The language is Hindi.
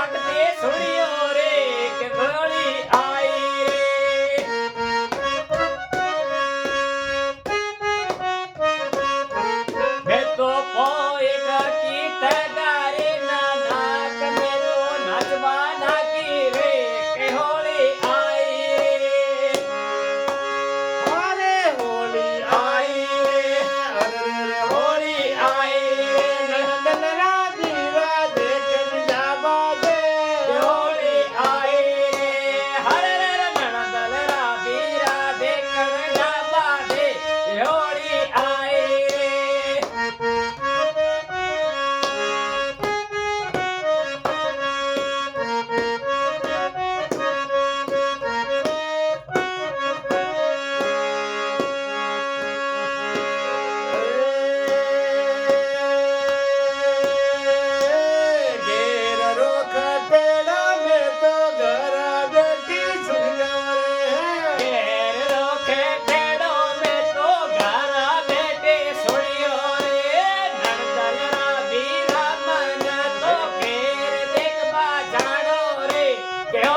भागते सुनियो रे के होली आई रे मैं तो पोएट की तगारे ना नाक मेरो नचवाना की रे के होली आई रे अरे होली आई रे अरे होली आई रे नंदन राधी राधे कंजा बाजे होली आई रे हर नंदन राधी राधे कणजा बाधे होली आई रे घेर रोक तेरा में तो घर बैठी सुनियो रे घेर रोके ढेड़ो में तो घरा बैठे सुनियो रे नंदन राधी रामन तो घेर देखवा जानो रे के